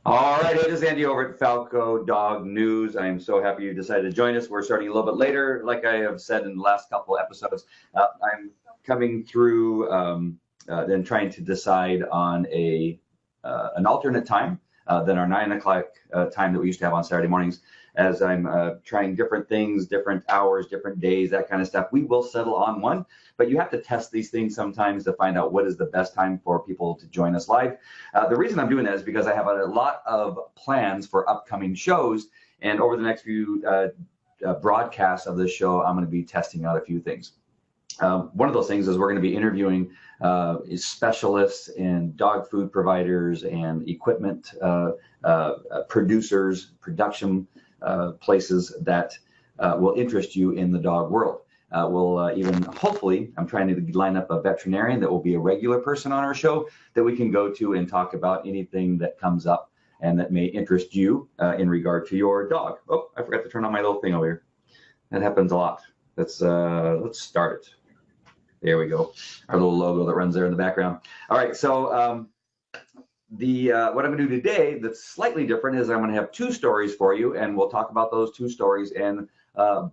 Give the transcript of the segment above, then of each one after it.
All right, it is Andy over at Falco Dog News. I am so happy you decided to join us. We're starting a little bit later, like I have said in the last couple of episodes. I'm coming through and trying to decide on an alternate time than our 9 o'clock time that we used to have on Saturday mornings. As I'm trying different things, different hours, different days, that kind of stuff. We will settle on one, but you have to test these things sometimes to find out what is the best time for people to join us live. The reason I'm doing that is because I have a lot of plans for upcoming shows, and over the next few broadcasts of this show, I'm going to be testing out a few things. One of those things is we're going to be interviewing specialists and dog food providers and equipment producers, production places that will interest you in the dog world. We'll even, hopefully, I'm trying to line up a veterinarian that will be a regular person on our show that we can go to and talk about anything that comes up and that may interest you in regard to your dog. Oh, I forgot to turn on my little thing over here. That happens a lot. Let's start it. There we go. Our little logo that runs there in the background. All right, so what I'm going to do today that's slightly different is I'm going to have 2 stories for you, and we'll talk about those 2 stories. And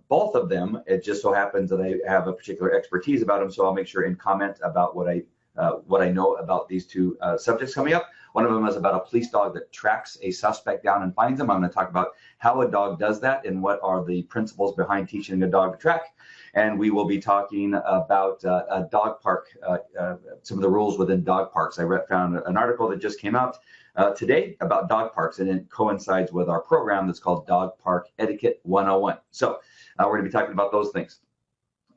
both of them, it just so happens that I have a particular expertise about them, so I'll make sure and comment about what I know about these 2 subjects coming up. One of them is about a police dog that tracks a suspect down and finds them. I'm going to talk about how a dog does that and what are the principles behind teaching a dog to track. And we will be talking about a dog park, some of the rules within dog parks. I found an article that just came out today about dog parks, and it coincides with our program that's called Dog Park Etiquette 101. So we're going to be talking about those things.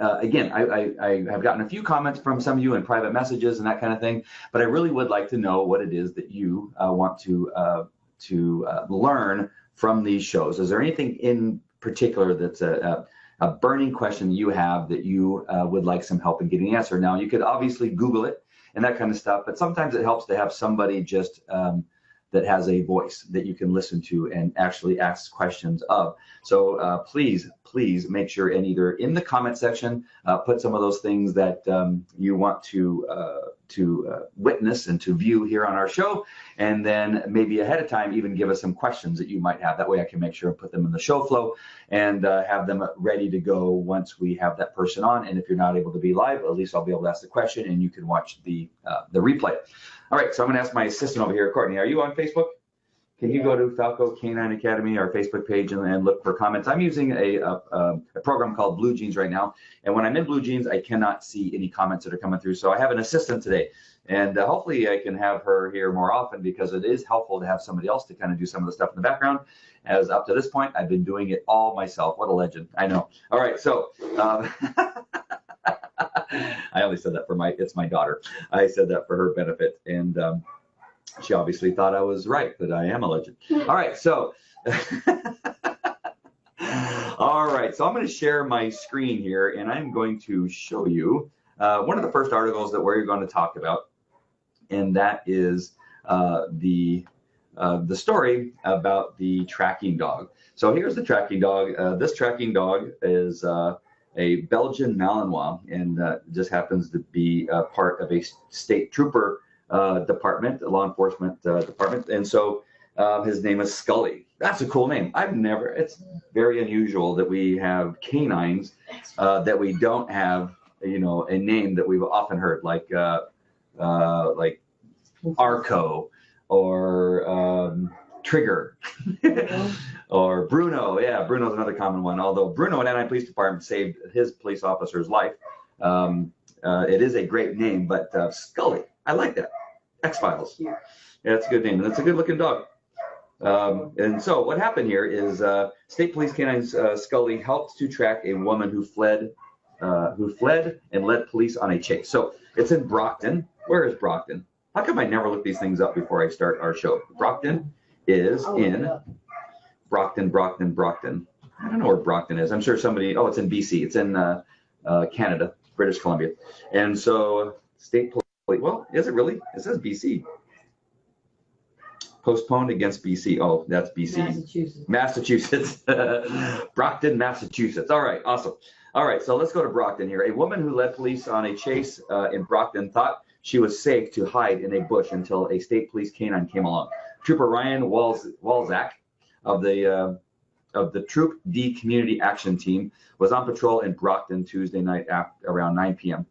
Again, I have gotten a few comments from some of you in private messages and that kind of thing, but I really would like to know what it is that you want to learn from these shows. Is there anything in particular that's a burning question you have that you would like some help in getting answered? Now, you could obviously Google it and that kind of stuff, but sometimes it helps to have somebody just that has a voice that you can listen to and actually ask questions of. So please make sure and either in the comment section, put some of those things that you want to witness and to view here on our show. And then maybe ahead of time, even give us some questions that you might have. That way I can make sure and put them in the show flow and have them ready to go once we have that person on. And if you're not able to be live, at least I'll be able to ask the question and you can watch the replay. All right, so I'm gonna ask my assistant over here, Courtney, are you on Facebook? Can you go to Falco Canine Academy, our Facebook page, and look for comments? I'm using a program called Blue Jeans right now, and when I'm in Blue Jeans, I cannot see any comments that are coming through. So I have an assistant today, and hopefully I can have her here more often because it is helpful to have somebody else to kind of do some of the stuff in the background. As up to this point, I've been doing it all myself. What a legend, I know. All right, so I only said that for it's my daughter. I said that for her benefit, and she obviously thought I was right, that I am a legend. All right, so I'm going to share my screen here, and I'm going to show you one of the first articles that we're going to talk about, and that is the story about the tracking dog. So here's the tracking dog. This tracking dog is a Belgian Malinois, and just happens to be part of a state trooper department, a law enforcement department. And so his name is Scully. That's a cool name. It's very unusual that we have canines that we don't have, a name that we've often heard, like Arco or Trigger or Bruno. Yeah, Bruno's another common one, although Bruno in Anaheim Police Department saved his police officer's life. It is a great name, but Scully, I like that. X-Files. Yeah, it's a good name, and it's a good-looking dog. And so what happened here is State Police Canine Scully helped to track a woman who fled and led police on a chase. So it's in Brockton. Where is Brockton? How come I never look these things up before I start our show? Brockton is in Brockton. I don't know where Brockton is. I'm sure somebody, it's in BC. It's in Canada, British Columbia. And so State Police, well, is it really? It says BC. Postponed against BC. Oh, that's BC. Massachusetts. Brockton, Massachusetts. All right, awesome. All right, so let's go to Brockton here. A woman who led police on a chase in Brockton thought she was safe to hide in a bush until a state police canine came along. Trooper Ryan Walzak of the Troop D Community Action Team was on patrol in Brockton Tuesday night around 9 p.m.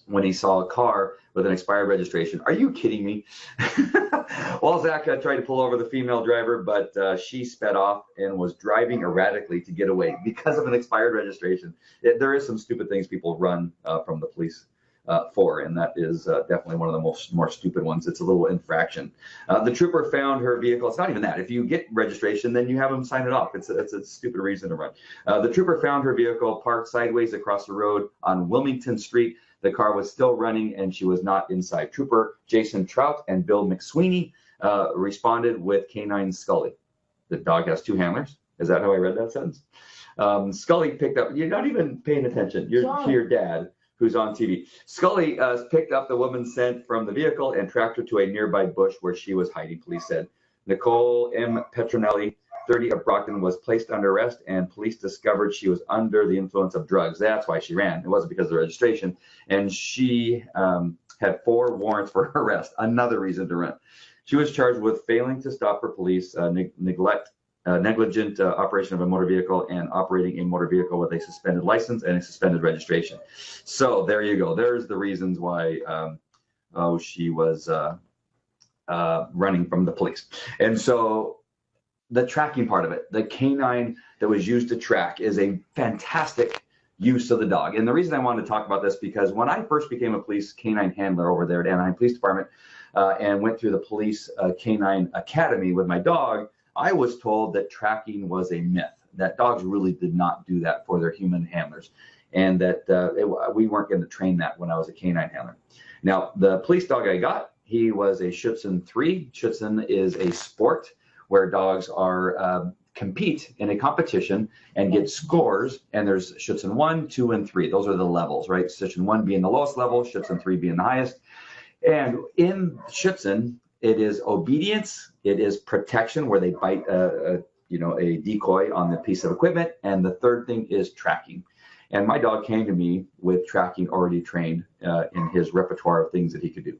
when he saw a car with an expired registration. Are you kidding me? Walzak tried to pull over the female driver, but she sped off and was driving erratically to get away because of an expired registration. There is some stupid things people run from the police for, and that is definitely one of the more stupid ones. It's a little infraction. The trooper found her vehicle. It's not even that. If you get registration, then you have them sign it off. It's a stupid reason to run. The trooper found her vehicle parked sideways across the road on Wilmington Street. The car was still running, and she was not inside. Trooper Jason Trout and Bill McSweeney responded with Canine Scully. The dog has 2 handlers. Is that how I read that sentence? Scully picked up. You're not even paying attention. You're to your dad, who's on TV. Scully picked up the woman's scent from the vehicle and tracked her to a nearby bush where she was hiding, police said. Nicole M. Petronelli, 30 of Brockton, was placed under arrest, and police discovered she was under the influence of drugs. That's why she ran. It wasn't because of the registration. And she had 4 warrants for her arrest, another reason to run. She was charged with failing to stop for police, negligent operation of a motor vehicle, and operating a motor vehicle with a suspended license and a suspended registration. So there you go. There's the reasons why she was running from the police. And so the tracking part of it, the canine that was used to track, is a fantastic use of the dog. And the reason I wanted to talk about this, because when I first became a police canine handler over there at Anaheim Police Department and went through the police canine academy with my dog, I was told that tracking was a myth, that dogs really did not do that for their human handlers, and that we weren't going to train that when I was a canine handler. Now, the police dog I got, he was a Schutzhund 3. Schutzhund is a sport where dogs are compete in a competition and get scores, and there's Schutzhund 1, 2, and 3. Those are the levels, right? Schutzhund 1 being the lowest level, Schutzhund 3 being the highest. And in Schutzhund, it is obedience, it is protection, where they bite a decoy on the piece of equipment, and the third thing is tracking. And my dog came to me with tracking already trained in his repertoire of things that he could do.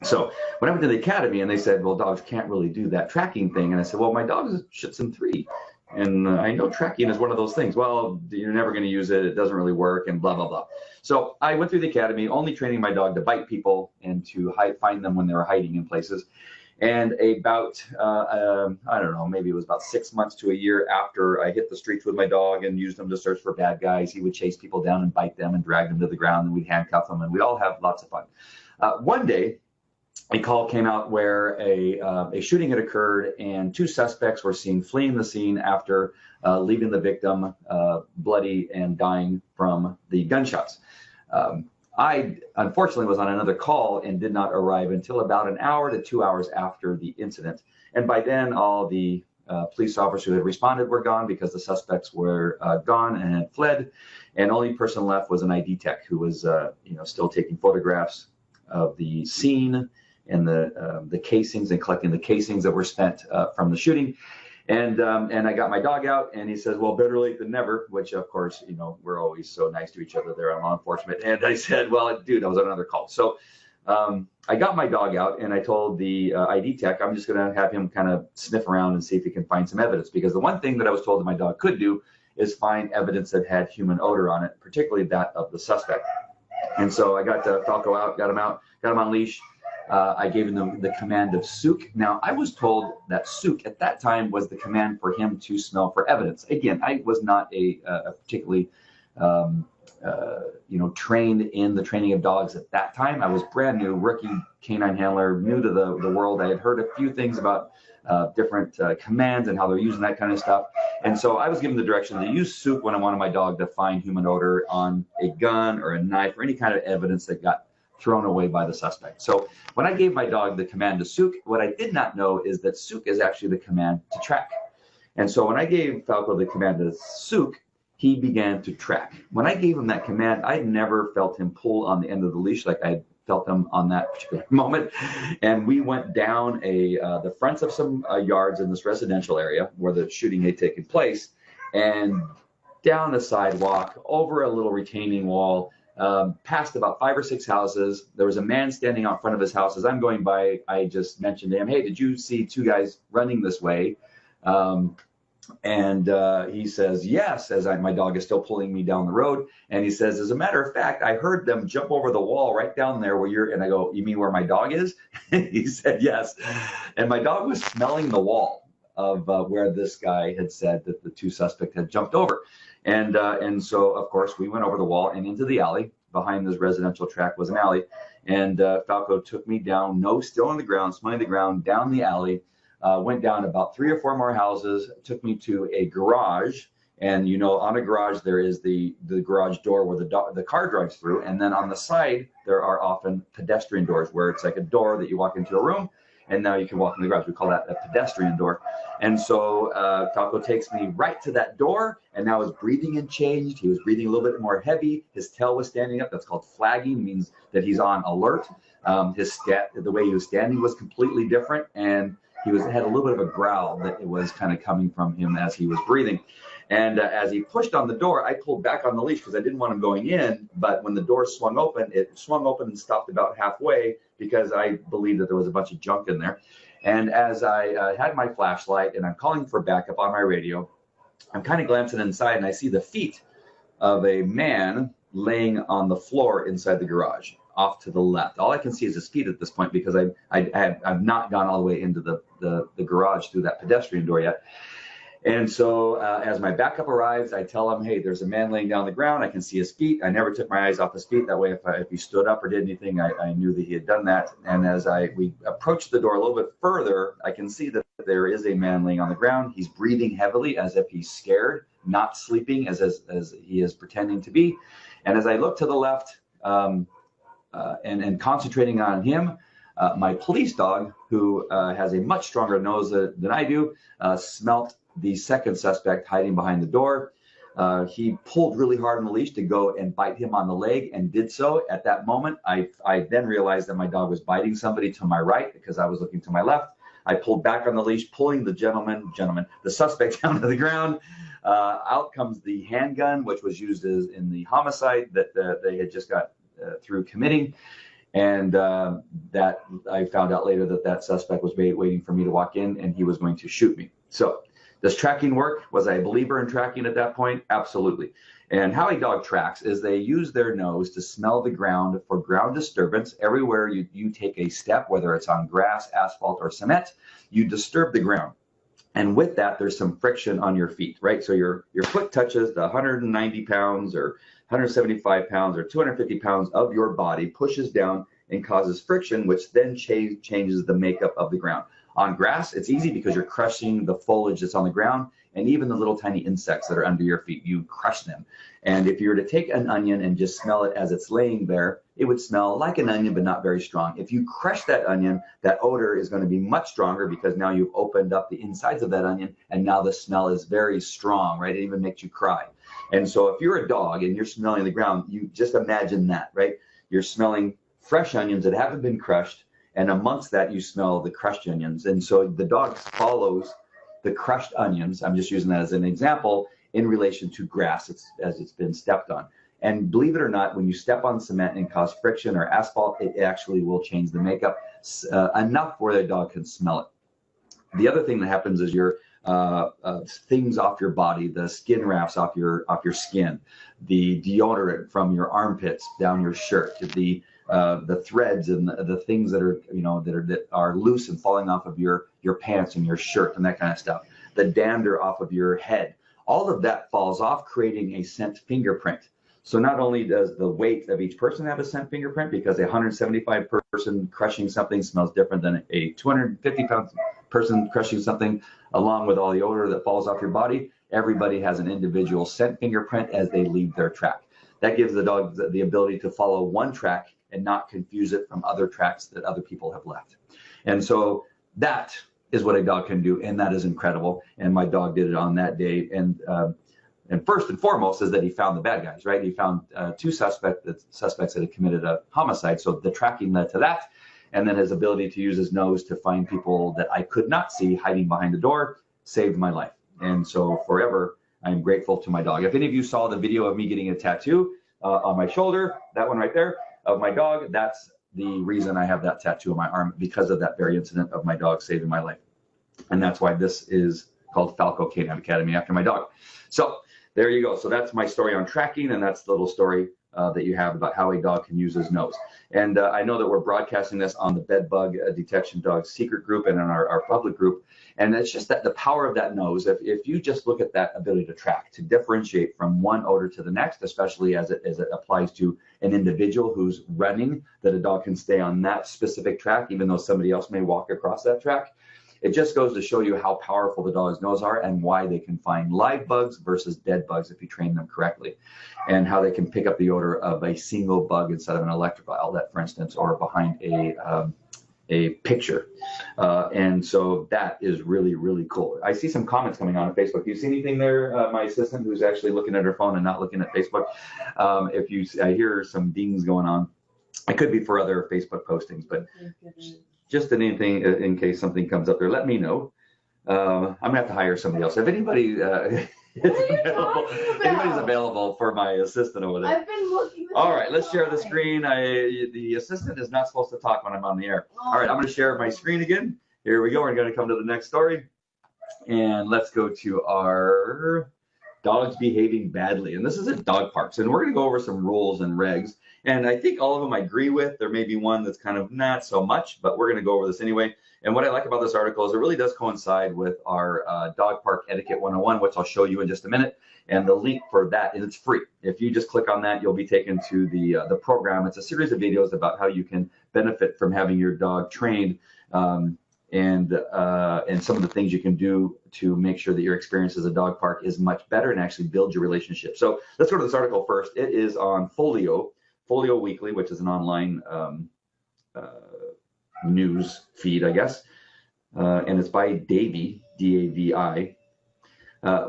So when I went to the academy, and they said, well, dogs can't really do that tracking thing. And I said, well, my dog is a Schutzhund 3. And I know tracking is one of those things. Well, you're never going to use it. It doesn't really work, and blah, blah, blah. So I went through the academy, only training my dog to bite people and to find them when they were hiding in places. And about, I don't know, maybe it was about 6 months to a year after I hit the streets with my dog and used him to search for bad guys, he would chase people down and bite them and drag them to the ground, and we'd handcuff them, and we'd all have lots of fun. One day, a call came out where a shooting had occurred, and 2 suspects were seen fleeing the scene after leaving the victim bloody and dying from the gunshots. I unfortunately was on another call and did not arrive until about an hour to 2 hours after the incident. And by then, all the police officers who had responded were gone because the suspects were gone and had fled. And the only person left was an ID tech who was still taking photographs of the scene and the casings, and collecting the casings that were spent from the shooting. And I got my dog out, and he says, well, better late than never, which of course, we're always so nice to each other there on law enforcement. And I said, well, dude, I was on another call. So I got my dog out, and I told the ID tech, I'm just going to have him kind of sniff around and see if he can find some evidence, because the one thing that I was told that my dog could do is find evidence that had human odor on it, particularly that of the suspect. And so I got Falco out, got him on leash. I gave him the command of souk. Now, I was told that souk at that time was the command for him to smell for evidence. Again, I was not a particularly, trained in the training of dogs at that time. I was brand new, rookie canine handler, new to the world. I had heard a few things about different commands and how they're using that kind of stuff. And so I was given the direction to use souk when I wanted my dog to find human odor on a gun or a knife or any kind of evidence that got thrown away by the suspect. So when I gave my dog the command to souk, what I did not know is that souk is actually the command to track. And so when I gave Falco the command to souk, he began to track. When I gave him that command, I never felt him pull on the end of the leash like I had felt him on that particular moment. And we went down the fronts of some yards in this residential area where the shooting had taken place, and down the sidewalk, over a little retaining wall, Passed about 5 or 6 houses. There was a man standing out front of his house. As I'm going by, I just mentioned to him, hey, did you see 2 guys running this way? And he says, yes, as my dog is still pulling me down the road. And he says, as a matter of fact, I heard them jump over the wall right down there where you're, and I go, you mean where my dog is? He said, yes. And my dog was smelling the wall of where this guy had said that the 2 suspects had jumped over. And so, of course, we went over the wall and into the alley. Behind this residential tract was an alley. And Falco took me down, nose still on the ground, smelling the ground, down the alley. Went down about 3 or 4 more houses, took me to a garage. And, you know, on a garage, there is the garage door where the car drives through. And then on the side, there are often pedestrian doors where it's like a door that you walk into a room. And now you can walk in the garage. We call that a pedestrian door. And so Falco takes me right to that door. And now his breathing had changed. He was breathing a little bit more heavy. His tail was standing up. That's called flagging, means that he's on alert. The way he was standing was completely different. And he had a little bit of a growl that it was kind of coming from him as he was breathing. And as he pushed on the door, I pulled back on the leash because I didn't want him going in. But when the door swung open, it swung open and stopped about halfway because I believed that there was a bunch of junk in there. And as I had my flashlight and I'm calling for backup on my radio, I'm kind of glancing inside and I see the feet of a man laying on the floor inside the garage, off to the left. All I can see is his feet at this point because I've not gone all the way into the garage through that pedestrian door yet. And so as my backup arrives, I tell him, hey, there's a man laying down on the ground. I can see his feet. I never took my eyes off his feet. That way, if he stood up or did anything, I knew that he had done that. And as we approach the door a little bit further, I can see that there is a man laying on the ground. He's breathing heavily as if he's scared, not sleeping as he is pretending to be. And as I look to the left and concentrating on him, my police dog, who has a much stronger nose than I do, smelt the second suspect hiding behind the door. He pulled really hard on the leash to go and bite him on the leg and did so. At that moment, I then realized that my dog was biting somebody to my right because I was looking to my left. I pulled back on the leash, pulling the suspect down to the ground. Out comes the handgun, which was used in the homicide that they had just got through committing. And that I found out later that suspect was waiting for me to walk in and he was going to shoot me. So does tracking work? Was I a believer in tracking at that point? Absolutely. And how a dog tracks is they use their nose to smell the ground for ground disturbance. Everywhere you take a step, whether it's on grass, asphalt, or cement, you disturb the ground. And with that, there's some friction on your feet, right? So your foot touches the 190 pounds or 175 pounds or 250 pounds of your body, pushes down and causes friction, which then changes the makeup of the ground. On grass, it's easy because you're crushing the foliage that's on the ground and even the little tiny insects that are under your feet, you crush them. And if you were to take an onion and just smell it as it's laying there, it would smell like an onion, but not very strong. If you crush that onion, that odor is going to be much stronger because now you've opened up the insides of that onion and now the smell is very strong, right? It even makes you cry. And so if you're a dog and you're smelling the ground, you just imagine that, right? You're smelling fresh onions that haven't been crushed, and amongst that you smell the crushed onions. And so the dog follows the crushed onions, I'm just using that as an example, in relation to grass as it's been stepped on. And believe it or not, when you step on cement and cause friction or asphalt, it actually will change the makeup enough where the dog can smell it. The other thing that happens is your things off your body, the skin rafts off your skin, the deodorant from your armpits down your shirt, the threads and the things that are loose and falling off of your pants and your shirt and that kind of stuff, the dander off of your head, all of that falls off, creating a scent fingerprint. So not only does the weight of each person have a scent fingerprint, because a 175 person crushing something smells different than a 250 pound person crushing something, along with all the odor that falls off your body, everybody has an individual scent fingerprint as they leave their track. That gives the dog the ability to follow one track and not confuse it from other tracks that other people have left. And so that is what a dog can do, and that is incredible. And my dog did it on that day. And first and foremost is that he found the bad guys, right? He found 2 suspects that had committed a homicide. So the tracking led to that. And then his ability to use his nose to find people that I could not see hiding behind the door saved my life. And so forever, I'm grateful to my dog. If any of you saw the video of me getting a tattoo, on my shoulder, that one right there, of my dog, that's the reason I have that tattoo on my arm, because of that very incident of my dog saving my life. And that's why this is called Falco Canine Academy, after my dog. So there you go. So that's my story on tracking, and that's the little story that you have about how a dog can use his nose. And I know that we're broadcasting this on the Bed Bug Detection Dog Secret group and in our public group. And it's just that the power of that nose, if you just look at that ability to track, to differentiate from one odor to the next, especially as it applies to an individual who's running, that a dog can stay on that specific track, even though somebody else may walk across that track. It just goes to show you how powerful the dog's nose are and why they can find live bugs versus dead bugs if you train them correctly, and how they can pick up the odor of a single bug instead of an electrical outlet, for instance, or behind a picture. And so that is really, really cool. I see some comments coming on Facebook. Do you see anything there, my assistant, who's actually looking at her phone and not looking at Facebook? I hear some dings going on. It could be for other Facebook postings, but just anything in case something comes up there, let me know. I'm gonna have to hire somebody else. If anybody anybody's available for my assistant over there. I've been looking. All right, let's share the screen. The assistant is not supposed to talk when I'm on the air. All right, I'm gonna share my screen again. Here we go. We're gonna come to the next story, and let's go to our dogs behaving badly. And this is at dog parks, and we're gonna go over some rules and regs. And I think all of them I agree with. There may be one that's kind of not so much, but we're going to go over this anyway. And what I like about this article is it really does coincide with our Dog Park Etiquette 101, which I'll show you in just a minute. And the link for that, and it's free. If you just click on that, you'll be taken to the program. It's a series of videos about how you can benefit from having your dog trained, and some of the things you can do to make sure that your experience as a dog park is much better and actually build your relationship. So let's go to this article first. It is on Folio Weekly, which is an online news feed, I guess, and it's by Davy, D-A-V-I.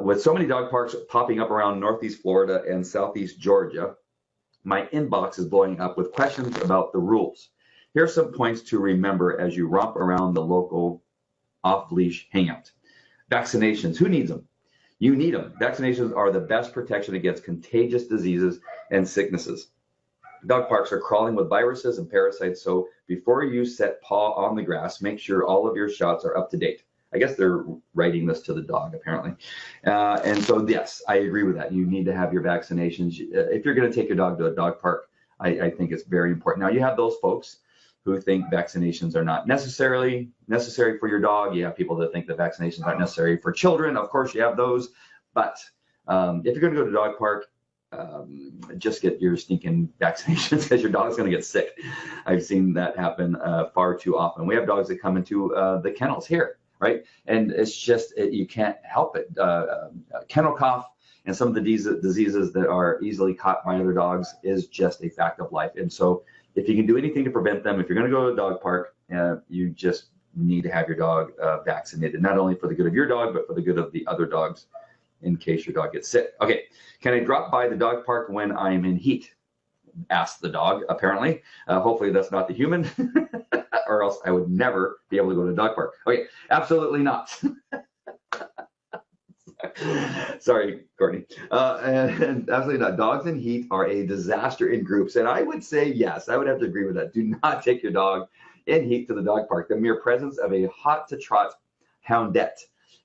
With so many dog parks popping up around Northeast Florida and Southeast Georgia, my inbox is blowing up with questions about the rules. Here are some points to remember as you romp around the local off-leash hangout. Vaccinations, who needs them? You need them. Vaccinations are the best protection against contagious diseases and sicknesses. Dog parks are crawling with viruses and parasites, so before you set paw on the grass, make sure all of your shots are up to date. I guess they're writing this to the dog, apparently. And so, yes, I agree with that. You need to have your vaccinations. If you're going to take your dog to a dog park, I think it's very important. Now, you have those folks who think vaccinations are not necessarily necessary for your dog. You have people that think that vaccinations aren't necessary for children. Of course, you have those. But if you're going to go to a dog park, just get your stinking vaccinations, because your dog's going to get sick. I've seen that happen far too often. We have dogs that come into the kennels here, right? And it's just, you can't help it. Kennel cough and some of the diseases that are easily caught by other dogs is just a fact of life. And so if you can do anything to prevent them, if you're going to go to a dog park, you just need to have your dog vaccinated, not only for the good of your dog, but for the good of the other dogs, in case your dog gets sick. Okay, can I drop by the dog park when I'm in heat? Asked the dog, apparently. Hopefully that's not the human, or else I would never be able to go to a dog park. Okay, absolutely not. Sorry, Courtney. And absolutely not. Dogs in heat are a disaster in groups. And I would say, yes, I would have to agree with that. Do not take your dog in heat to the dog park. The mere presence of a hot to trot houndette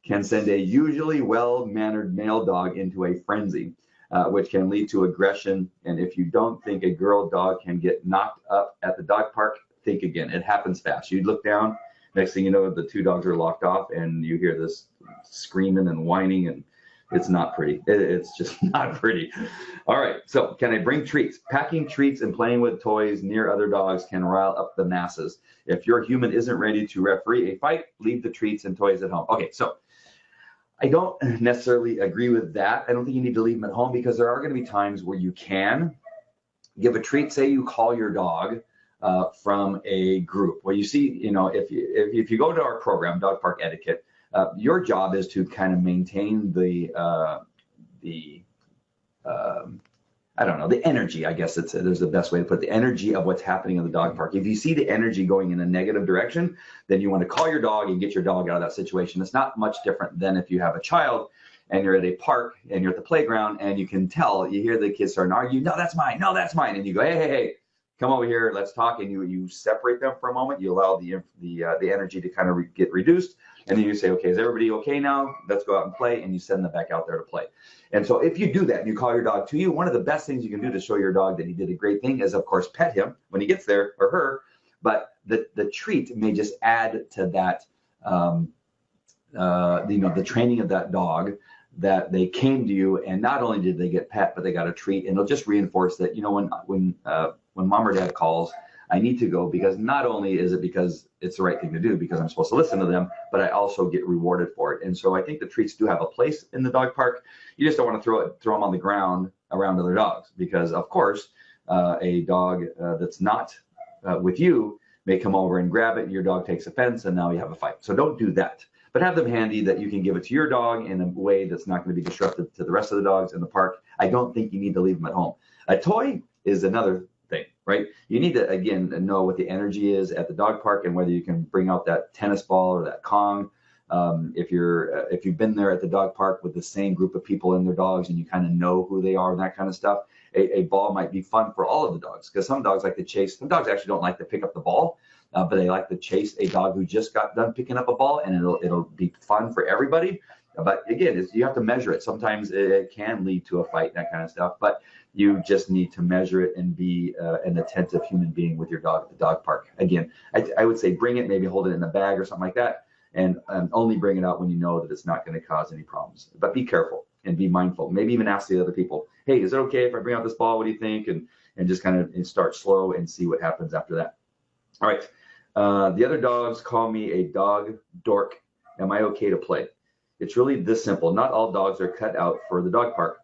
can send a usually well-mannered male dog into a frenzy, which can lead to aggression. And if you don't think a girl dog can get knocked up at the dog park, think again. It happens fast. You look down, next thing you know, the two dogs are locked off, and you hear this screaming and whining, and it's not pretty. It's just not pretty. All right, so can I bring treats? Packing treats and playing with toys near other dogs can rile up the masses. If your human isn't ready to referee a fight, leave the treats and toys at home. Okay, so I don't necessarily agree with that. I don't think you need to leave them at home, because there are going to be times where you can give a treat. Say you call your dog from a group. Well, you see, you know, if you go to our program, Dog Park Etiquette, your job is to kind of maintain the I don't know, the energy, I guess there's the best way to put it, the energy of what's happening in the dog park. If you see the energy going in a negative direction, then you want to call your dog and get your dog out of that situation. It's not much different than if you have a child and you're at a park and you're at the playground and you can tell, you hear the kids starting to argue, no, that's mine, no, that's mine. And you go, hey, hey, hey, come over here, let's talk. And you separate them for a moment. You allow the energy to kind of get reduced. And then you say, okay, is everybody okay now? Let's go out and play. And you send them back out there to play. And so if you do that and you call your dog to you, one of the best things you can do to show your dog that he did a great thing is, of course, pet him when he gets there, or her. But the treat may just add to that, the training of that dog, that they came to you and not only did they get pet, but they got a treat. And it'll just reinforce that, when mom or dad calls, I need to go, because not only is it because it's the right thing to do, because I'm supposed to listen to them, but I also get rewarded for it. And so I think the treats do have a place in the dog park. You just don't want to throw them on the ground around other dogs, because of course, a dog that's not with you may come over and grab it, and your dog takes offense, and now you have a fight. So don't do that. But have them handy that you can give it to your dog in a way that's not going to be disruptive to the rest of the dogs in the park. I don't think you need to leave them at home. A toy is another thing, right? You need to, again, know what the energy is at the dog park and whether you can bring out that tennis ball or that Kong. If you've been there at the dog park with the same group of people and their dogs, and you kind of know who they are and that kind of stuff, a ball might be fun for all of the dogs, because some dogs like to chase. Some dogs actually don't like to pick up the ball, but they like to chase a dog who just got done picking up a ball, and it'll be fun for everybody. But again, you have to measure it. Sometimes it can lead to a fight, that kind of stuff, but you just need to measure it and be an attentive human being with your dog at the dog park. Again, I would say bring it, maybe hold it in a bag or something like that, and only bring it out when you know that it's not going to cause any problems. But be careful and be mindful. Maybe even ask the other people, hey, is it okay if I bring out this ball? What do you think? And just kind of start slow and see what happens after that. All right. The other dogs call me a dog dork. Am I okay to play? It's really this simple. Not all dogs are cut out for the dog park,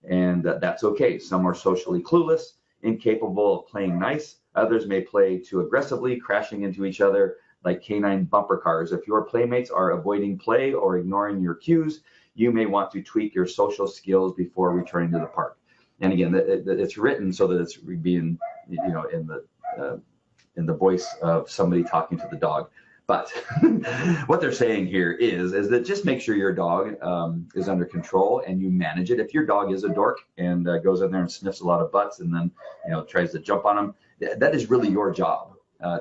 and that's okay. Some are socially clueless, incapable of playing nice. Others may play too aggressively, crashing into each other like canine bumper cars. If your playmates are avoiding play or ignoring your cues, you may want to tweak your social skills before returning to the park. And again, it's written so that it's being, in the voice of somebody talking to the dog. But what they're saying here is that just make sure your dog is under control and you manage it. If your dog is a dork and goes in there and sniffs a lot of butts and then tries to jump on them, that is really your job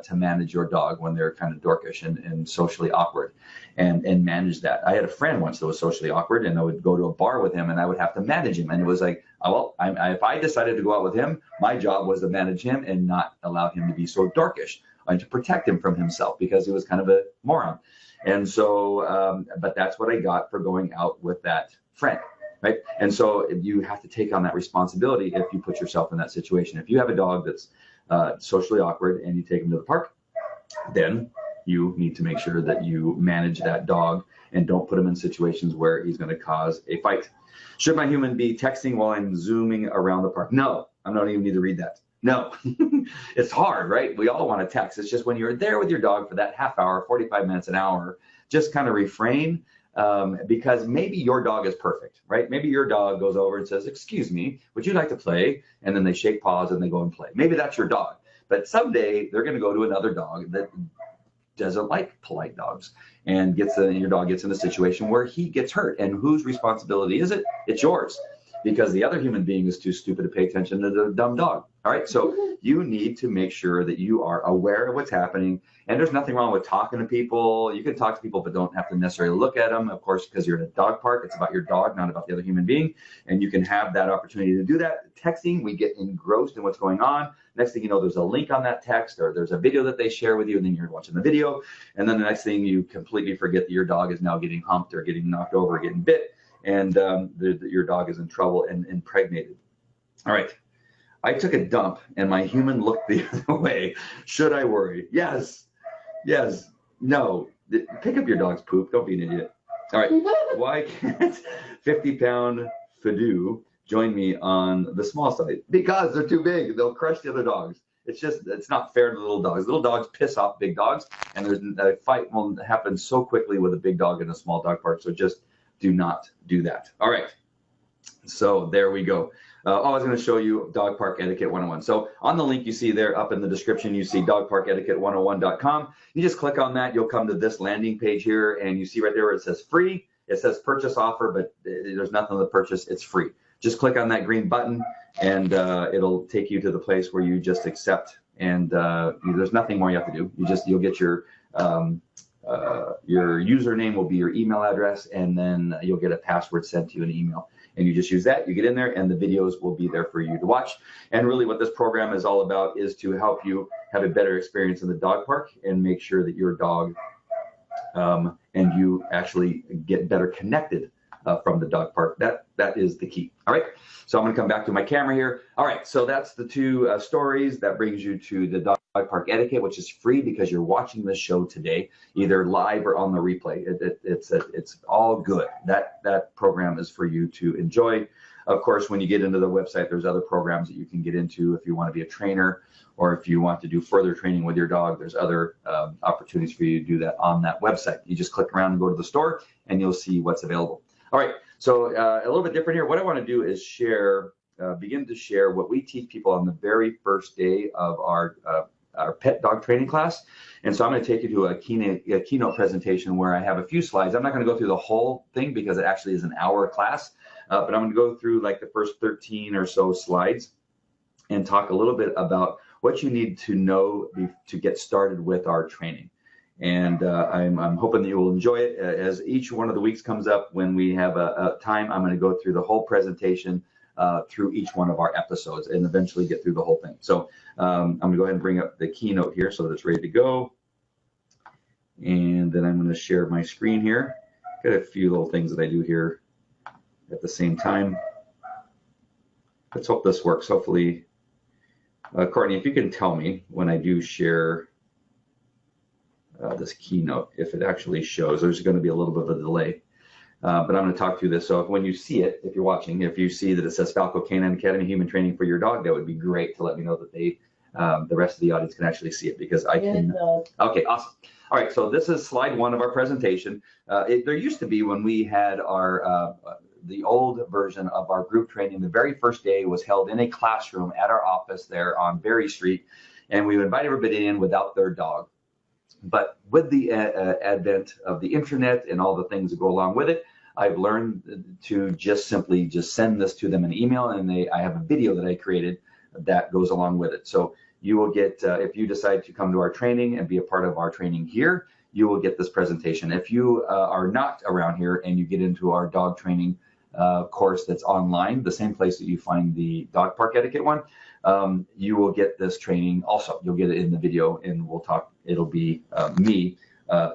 to manage your dog when they're kind of dorkish and socially awkward, and manage that. I had a friend once that was socially awkward, and I would go to a bar with him and I would have to manage him. And it was like, if I decided to go out with him, my job was to manage him and not allow him to be so dorkish, and to protect him from himself, because he was kind of a moron. And so, but that's what I got for going out with that friend, right? And so you have to take on that responsibility if you put yourself in that situation. If you have a dog that's socially awkward and you take him to the park, then you need to make sure that you manage that dog and don't put him in situations where he's going to cause a fight. Should my human be texting while I'm zooming around the park? No, I don't even need to read that. No, it's hard, right? We all want to text. It's just when you're there with your dog for that half hour, 45 minutes, an hour, just kind of refrain, because maybe your dog is perfect, right? Maybe your dog goes over and says, excuse me, would you like to play? And then they shake paws and they go and play. Maybe that's your dog. But someday they're going to go to another dog that doesn't like polite dogs, and your dog gets in a situation where he gets hurt. And whose responsibility is it? It's yours, because the other human being is too stupid to pay attention to the dumb dog. All right, so you need to make sure that you are aware of what's happening. And there's nothing wrong with talking to people. You can talk to people, but don't have to necessarily look at them. Of course, because you're in a dog park, it's about your dog, not about the other human being. And you can have that opportunity to do that. Texting, we get engrossed in what's going on. Next thing you know, there's a link on that text, or there's a video that they share with you, and then you're watching the video. And then the next thing, you completely forget that your dog is now getting humped or getting knocked over or getting bit. And your dog is in trouble and impregnated. All right. I took a dump and my human looked the other way. Should I worry? Yes. Yes. No. Pick up your dog's poop. Don't be an idiot. All right. Why can't 50-pound Fidoo join me on the small side? Because they're too big. They'll crush the other dogs. It's not fair to the little dogs. Little dogs piss off big dogs, and a fight will happen so quickly with a big dog in a small dog park. So just do not do that. All right. So there we go. I was going to show you Dog Park Etiquette 101. So on the link you see there up in the description, you see dogparketiquette101.com. You just click on that. You'll come to this landing page here, and you see right there where it says free. It says purchase offer, but there's nothing to purchase. It's free. Just click on that green button, and it'll take you to the place where you just accept. And there's nothing more you have to do. You'll get your username will be your email address, and then you'll get a password sent to you in email. And you just use that, you get in there, and the videos will be there for you to watch. And really what this program is all about is to help you have a better experience in the dog park and make sure that your dog and you actually get better connected from the dog park. That is the key. All right, so I'm gonna come back to my camera here. All right, so that's the two stories. That brings you to the dog park etiquette, which is free because you're watching this show today, either live or on the replay. It's all good. That program is for you to enjoy. Of course, when you get into the website, there's other programs that you can get into if you want to be a trainer, or if you want to do further training with your dog. There's other opportunities for you to do that on that website. You just click around and go to the store, and you'll see what's available. All right, so a little bit different here. What I want to do is begin to share what we teach people on the very first day of our pet dog training class. And so I'm going to take you to a keynote presentation where I have a few slides. I'm not going to go through the whole thing because it actually is an hour class, but I'm going to go through like the first 13 or so slides and talk a little bit about what you need to know to get started with our training. And I'm hoping that you will enjoy it. As each one of the weeks comes up, when we have a time, I'm going to go through the whole presentation through each one of our episodes and eventually get through the whole thing. So I'm going to go ahead and bring up the keynote here so that it's ready to go. And then I'm going to share my screen here. Got a few little things that I do here at the same time. Let's hope this works. Hopefully, Courtney, if you can tell me when I do share this keynote, if it actually shows. There's going to be a little bit of a delay. But I'm going to talk through this. So when you see it, if you're watching, if you see that it says Falco Canine Academy Human Training for Your Dog, that would be great to let me know that the rest of the audience can actually see it, because I can. Okay, awesome. All right, so this is slide one of our presentation. There used to be, when we had the old version of our group training, the very first day was held in a classroom at our office there on Berry Street, and we would invite everybody in without their dog. But with the advent of the internet and all the things that go along with it, I've learned to just simply send this to them in email, and I have a video that I created that goes along with it. So you will get, if you decide to come to our training and be a part of our training here, you will get this presentation. If you are not around here and you get into our dog training course that's online, the same place that you find the dog park etiquette one, you will get this training also. You'll get it in the video, and we'll talk. It'll be me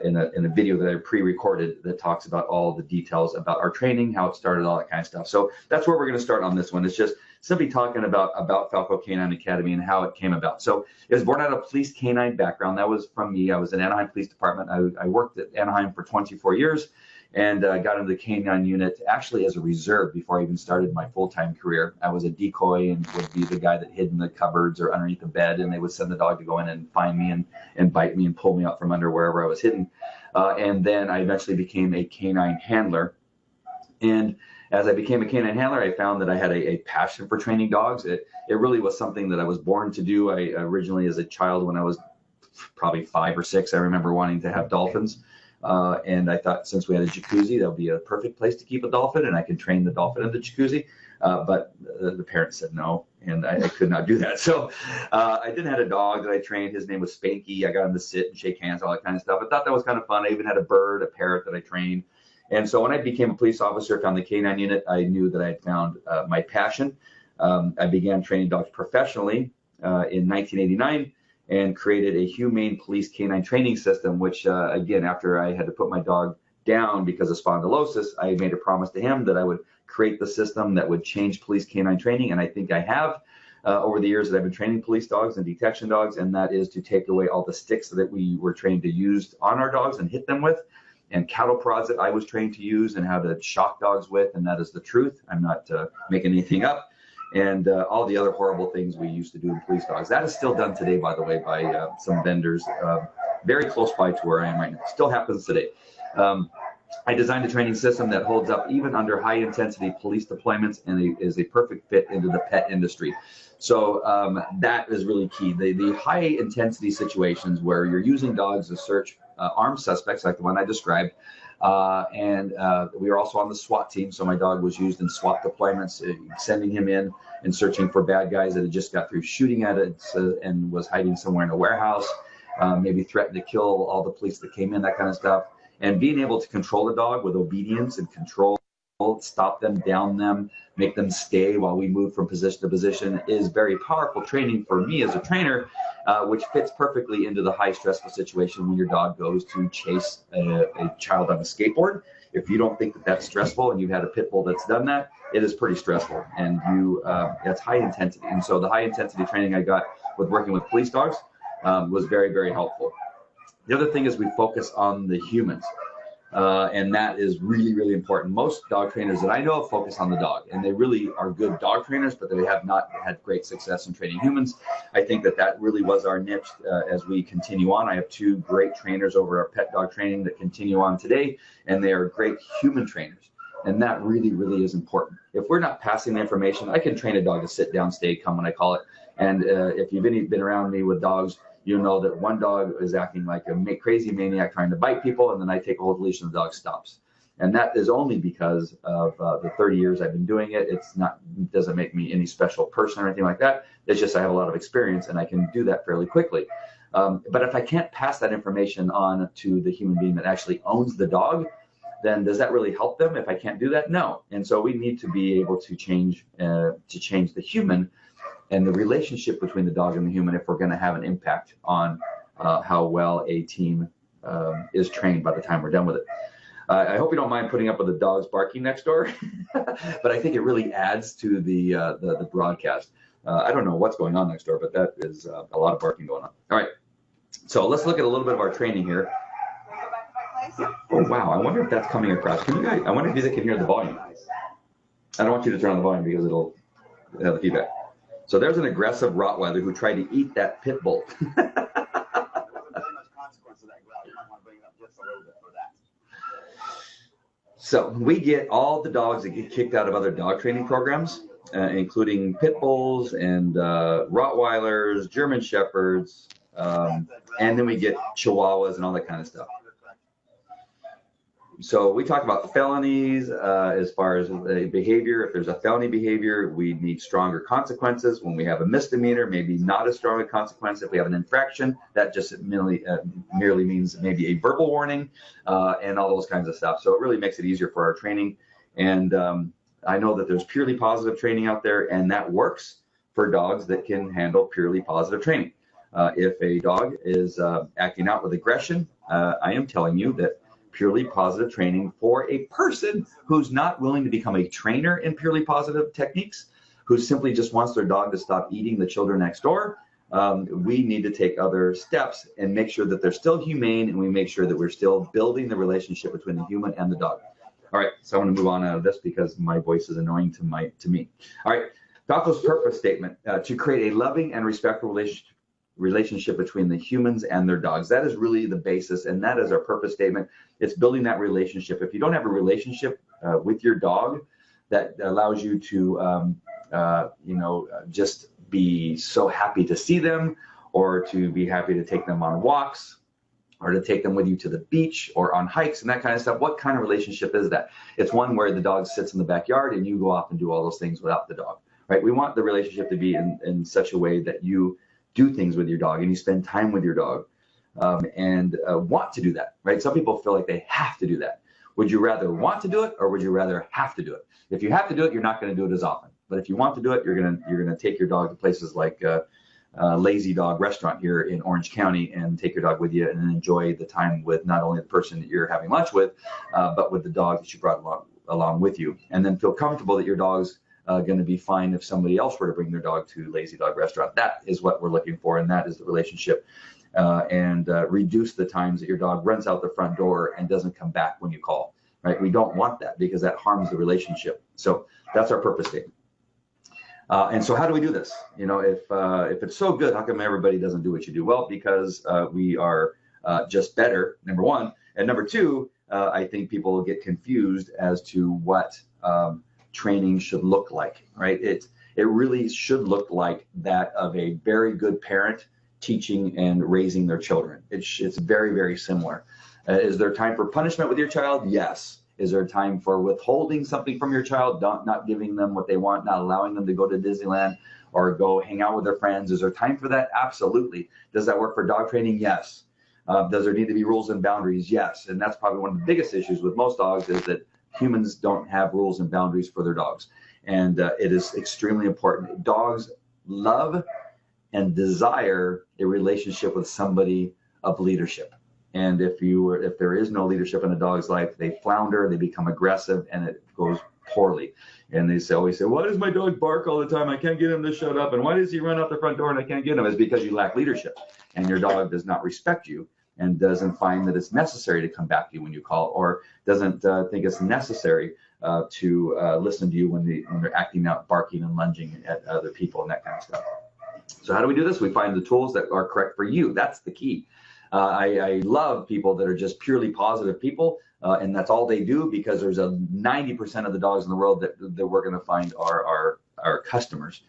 in a video that I pre-recorded that talks about all the details about our training, how it started, all that kind of stuff. So that's where we're going to start on this one. It's just simply talking about Falco Canine Academy and how it came about. So it was born out of police canine background. That was from me. I was in Anaheim Police Department. I worked at Anaheim for 24 years. And got into the canine unit actually as a reserve before I even started my full-time career. I was a decoy and would be the guy that hid in the cupboards or underneath the bed, and they would send the dog to go in and find me and bite me and pull me out from under wherever I was hidden. And then I eventually became a canine handler. And as I became a canine handler, I found that I had a passion for training dogs. It really was something that I was born to do. I originally, as a child, when I was probably 5 or 6, I remember wanting to have dolphins. And I thought, since we had a jacuzzi, that would be a perfect place to keep a dolphin, and I could train the dolphin in the jacuzzi. But the parents said no, and I could not do that. So I then had a dog that I trained. His name was Spanky. I got him to sit and shake hands, all that kind of stuff. I thought that was kind of fun. I even had a bird, a parrot that I trained. And so when I became a police officer, found the canine unit, I knew that I had found my passion. I began training dogs professionally in 1989. And created a humane police canine training system, which, again, after I had to put my dog down because of spondylosis, I made a promise to him that I would create the system that would change police canine training. And I think I have over the years that I've been training police dogs and detection dogs, and that is to take away all the sticks that we were trained to use on our dogs and hit them with, and cattle prods that I was trained to use and how to shock dogs with, and that is the truth. I'm not making anything up. And all the other horrible things we used to do in police dogs. That is still done today, by the way, by some vendors very close by to where I am right now. Still happens today. I designed a training system that holds up even under high-intensity police deployments and is a perfect fit into the pet industry. So that is really key. The high-intensity situations where you're using dogs to search armed suspects, like the one I described, We were also on the SWAT team, so my dog was used in SWAT deployments, sending him in and searching for bad guys that had just got through shooting at it and was hiding somewhere in a warehouse, maybe threatened to kill all the police that came in, that kind of stuff. And being able to control the dog with obedience and control, stop them, down them, make them stay while we move from position to position is very powerful training for me as a trainer, which fits perfectly into the high stressful situation when your dog goes to chase a child on a skateboard. If you don't think that that's stressful and you've had a pit bull that's done that, it is pretty stressful, and it's high intensity. And so the high intensity training I got with working with police dogs was very, very helpful. The other thing is we focus on the humans. And that is really, really important. Most dog trainers that I know focus on the dog, and they really are good dog trainers, but they have not had great success in training humans. I think that really was our niche as we continue on. I have 2 great trainers over our pet dog training that continue on today, and they are great human trainers. And that really, really is important. If we're not passing the information, I can train a dog to sit down, stay, come when I call it. And if you've been around me with dogs, you know that one dog is acting like a crazy maniac trying to bite people, and then I take a hold of the leash and the dog stops. And that is only because of the 30 years I've been doing it. It doesn't make me any special person or anything like that. It's just I have a lot of experience and I can do that fairly quickly. But if I can't pass that information on to the human being that actually owns the dog, then does that really help them if I can't do that? No. And so we need to be able to change the human and the relationship between the dog and the human if we're going to have an impact on how well a team is trained by the time we're done with it. I hope you don't mind putting up with the dogs barking next door, but I think it really adds to the broadcast. I don't know what's going on next door, but that is a lot of barking going on. All right, so let's look at a little bit of our training here. Oh wow, I wonder if that's coming across. Can you guys? I wonder if you can hear the volume. I don't want you to turn on the volume because it'll have the feedback. So there's an aggressive Rottweiler who tried to eat that pit bull. So we get all the dogs that get kicked out of other dog training programs, including pit bulls and Rottweilers, German Shepherds, and then we get Chihuahuas and all that kind of stuff. So we talk about felonies as far as behavior. If there's a felony behavior, we need stronger consequences. When we have a misdemeanor, maybe not as strong a consequence. If we have an infraction, that just merely means maybe a verbal warning and all those kinds of stuff. So it really makes it easier for our training. And I know that there's purely positive training out there, and that works for dogs that can handle purely positive training. If a dog is acting out with aggression, I am telling you that purely positive training for a person who's not willing to become a trainer in purely positive techniques, who simply just wants their dog to stop eating the children next door, we need to take other steps and make sure that they're still humane, and we make sure that we're still building the relationship between the human and the dog. All right, so I'm going to move on out of this because my voice is annoying to me. All right, Falco's purpose statement, to create a loving and respectful relationship between the humans and their dogs. That is really the basis, and that is our purpose statement. It's building that relationship. If you don't have a relationship with your dog that allows you to just be so happy to see them, or to be happy to take them on walks, or to take them with you to the beach or on hikes and that kind of stuff, what kind of relationship is that? It's one where the dog sits in the backyard and you go off and do all those things without the dog, right? We want the relationship to be in such a way that you do things with your dog and you spend time with your dog and want to do that, right? Some people feel like they have to do that. Would you rather want to do it, or would you rather have to do it? If you have to do it, you're not going to do it as often. But if you want to do it, you're gonna take your dog to places like Lazy Dog restaurant here in Orange County and take your dog with you and enjoy the time with not only the person that you're having lunch with, but with the dog that you brought along with you, and then feel comfortable that your dog's going to be fine if somebody else were to bring their dog to Lazy Dog restaurant. That is what we're looking for, and that is the relationship. And reduce the times that your dog runs out the front door and doesn't come back when you call, right? We don't want that because that harms the relationship. So that's our purpose statement. And so how do we do this? You know, if it's so good, how come everybody doesn't do what you do? Well, because we are just better, number one. And number two, I think people will get confused as to what training should look like, right? It really should look like that of a very good parent teaching and raising their children. It's very, very similar. Is there time for punishment with your child? Yes. Is there time for withholding something from your child, not giving them what they want, not allowing them to go to Disneyland or go hang out with their friends? Is there time for that? Absolutely. Does that work for dog training? Yes. Does there need to be rules and boundaries? Yes. And that's probably one of the biggest issues with most dogs, is that humans don't have rules and boundaries for their dogs. And it is extremely important. Dogs love and desire a relationship with somebody of leadership. And if there is no leadership in a dog's life, they flounder, they become aggressive, and it goes poorly. And they always say, why does my dog bark all the time? I can't get him to shut up. And why does he run out the front door and I can't get him? It's because you lack leadership, and your dog does not respect you and doesn't find that it's necessary to come back to you when you call, or doesn't think it's necessary to listen to you when they're acting out, barking and lunging at other people and that kind of stuff. So how do we do this? We find the tools that are correct for you. That's the key. I love people that are just purely positive people, and that's all they do, because there's a 90% of the dogs in the world that we're going to find are customers.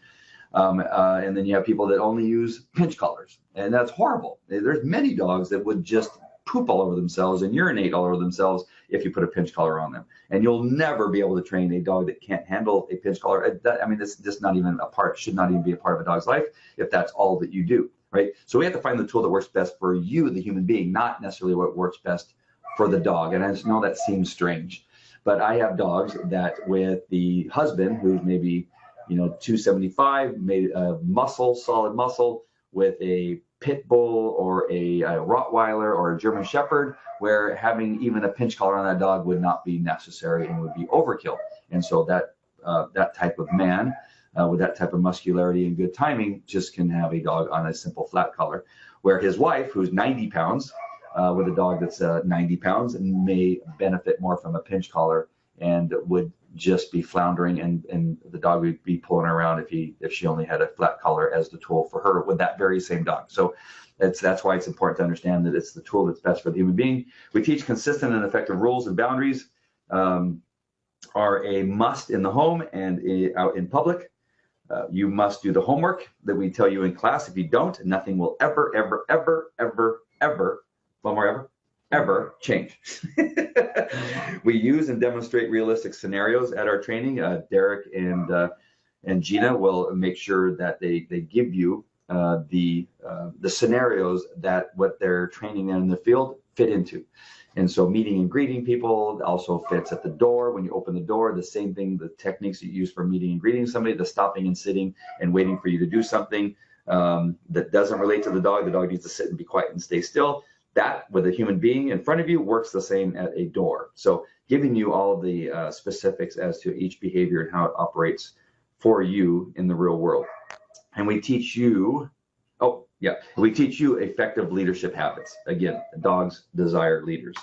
And then you have people that only use pinch collars, and that's horrible. There's many dogs that would just poop all over themselves and urinate all over themselves if you put a pinch collar on them. And you'll never be able to train a dog that can't handle a pinch collar. I mean, it's just not even should not even be a part of a dog's life if that's all that you do. Right? So we have to find the tool that works best for you, the human being, not necessarily what works best for the dog. And I just know that seems strange, but I have dogs that, with the husband, who's maybe 275, made a solid muscle, with a pit bull or a Rottweiler or a German Shepherd, where having even a pinch collar on that dog would not be necessary and would be overkill. And so that type of man, with that type of muscularity and good timing, just can have a dog on a simple flat collar, where his wife, who's 90 pounds, with a dog that's 90 pounds, may benefit more from a pinch collar and would just be floundering, and the dog would be pulling her around if she only had a flat collar as the tool for her with that very same dog. So that's why it's important to understand that it's the tool that's best for the human being. We teach consistent and effective rules and boundaries are a must in the home and out in public. You must do the homework that we tell you in class. If you don't, nothing will ever change. We use and demonstrate realistic scenarios at our training. Derek and Gina will make sure that they give you the scenarios that what they're training in the field fit into. And so meeting and greeting people also fits at the door. When you open the door, the same thing, the techniques you use for meeting and greeting somebody, the stopping and sitting and waiting for you to do something that doesn't relate to the dog needs to sit and be quiet and stay still. That, with a human being in front of you, works the same at a door. So giving you all of the specifics as to each behavior and how it operates for you in the real world. And we teach you, effective leadership habits. Again, dogs desire leaders.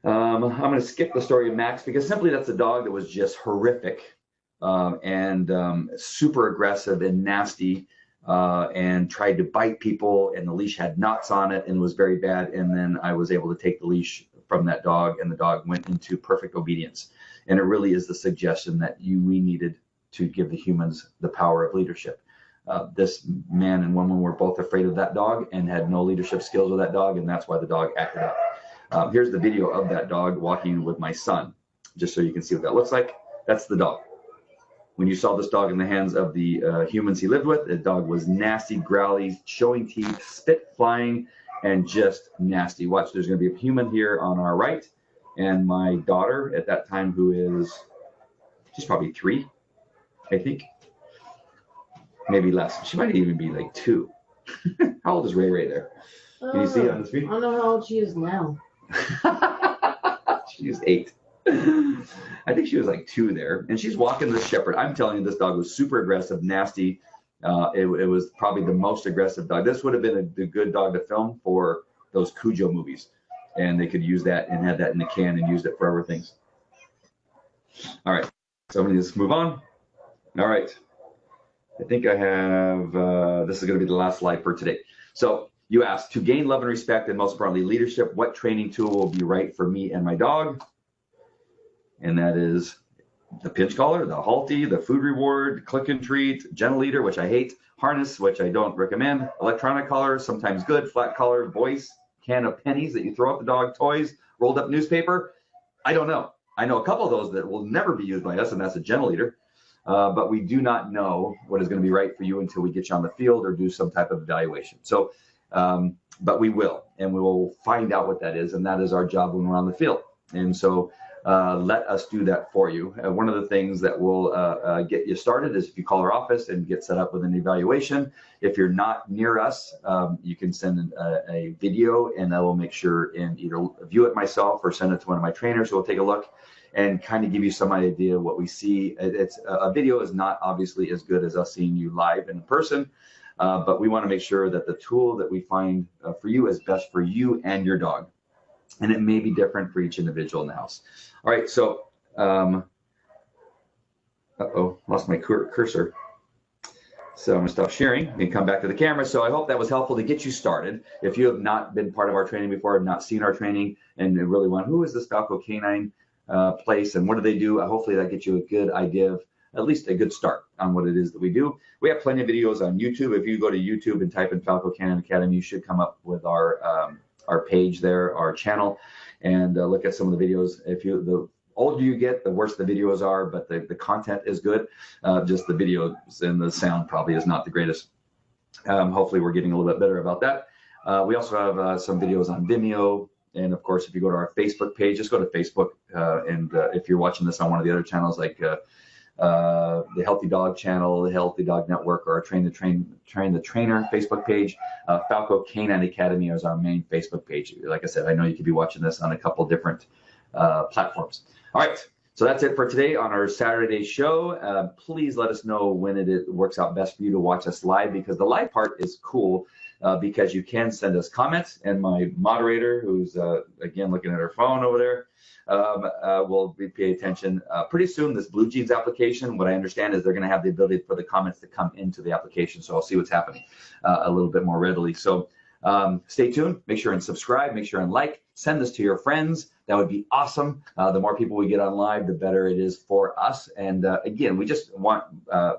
I'm going to skip the story of Max, because simply that's a dog that was just horrific and super aggressive and nasty, and tried to bite people, and the leash had knots on it and was very bad. And then I was able to take the leash from that dog, and the dog went into perfect obedience. And it really is the suggestion that we needed to give the humans the power of leadership. This man and woman were both afraid of that dog and had no leadership skills with that dog, and that's why the dog acted up. Here's the video of that dog walking with my son, just so you can see what that looks like. That's the dog. When you saw this dog in the hands of the humans he lived with, the dog was nasty, growly, showing teeth, spit flying, and just nasty. Watch, there's going to be a human here on our right, and my daughter at that time, she's probably 3, I think. Maybe less. She might even be like 2. How old is Ray Ray there? Can you see it on the screen? I don't know how old she is now. She's 8. I think she was like 2 there. And she's walking this shepherd. I'm telling you, this dog was super aggressive, nasty. It was probably the most aggressive dog. This would have been a good dog to film for those Cujo movies. And they could use that and had that in the can and used it for other things. All right. So I'm going to just move on. All right. I think I have, this is going to be the last slide for today. So you asked, to gain love and respect, and most importantly, leadership, what training tool will be right for me and my dog? And that is the pinch collar, the halty, the food reward, click and treat, gentle leader, which I hate, harness, which I don't recommend, electronic collar, sometimes good, flat collar, voice, can of pennies that you throw at the dog, toys, rolled up newspaper? I don't know. I know a couple of those that will never be used by us, and that's a gentle eater. But we do not know what is going to be right for you until we get you on the field or do some type of evaluation. So, but we will, and we will find out what that is, and that is our job when we're on the field. And so let us do that for you. One of the things that will get you started is if you call our office and get set up with an evaluation. If you're not near us, you can send a video, and I will make sure and either view it myself or send it to one of my trainers who will take a look and kind of give you some idea of what we see. It's a video is not obviously as good as us seeing you live in person, but we want to make sure that the tool that we find for you is best for you and your dog. And it may be different for each individual in the house. All right, so, lost my cursor. So I'm gonna stop sharing and come back to the camera. So I hope that was helpful to get you started. If you have not been part of our training before, have not seen our training, and really want, who is this Falco Canine place and what do they do? Hopefully that gets you a good idea of at least a good start on what it is that we do. We have plenty of videos on YouTube. If you go to YouTube and type in Falco Canine Academy, you should come up with our page there, our channel, and look at some of the videos. The older you get, the worse the videos are, but the content is good. Just the videos and the sound probably is not the greatest. Hopefully we're getting a little bit better about that. We also have some videos on Vimeo. And of course, if you go to our Facebook page, just go to Facebook. And if you're watching this on one of the other channels, like the Healthy Dog channel, the Healthy Dog Network, or our Train the Trainer Facebook page, Falco Canine Academy is our main Facebook page. Like I said, I know you could be watching this on a couple different platforms. All right, so that's it for today on our Saturday show. Please let us know when it works out best for you to watch us live, because the live part is cool. Because you can send us comments, and my moderator, who's again looking at her phone over there, will pay attention. Pretty soon, this Blue Jeans application, what I understand is they're going to have the ability for the comments to come into the application, so I'll see what's happening a little bit more readily. So stay tuned, make sure and subscribe, make sure and like, send this to your friends. That would be awesome. The more people we get on live, the better it is for us. And again, we just want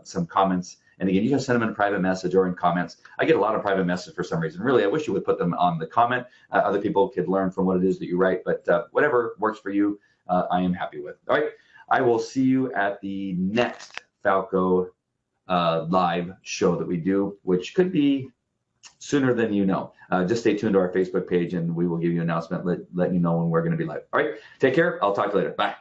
some comments. And again, you can send them in a private message or in comments. I get a lot of private messages for some reason. Really, I wish you would put them on the comment. Other people could learn from what it is that you write, but whatever works for you, I am happy with. All right, I will see you at the next Falco live show that we do, which could be sooner than you know. Just stay tuned to our Facebook page, and we will give you an announcement, let you know when we're going to be live. All right, take care. I'll talk to you later. Bye.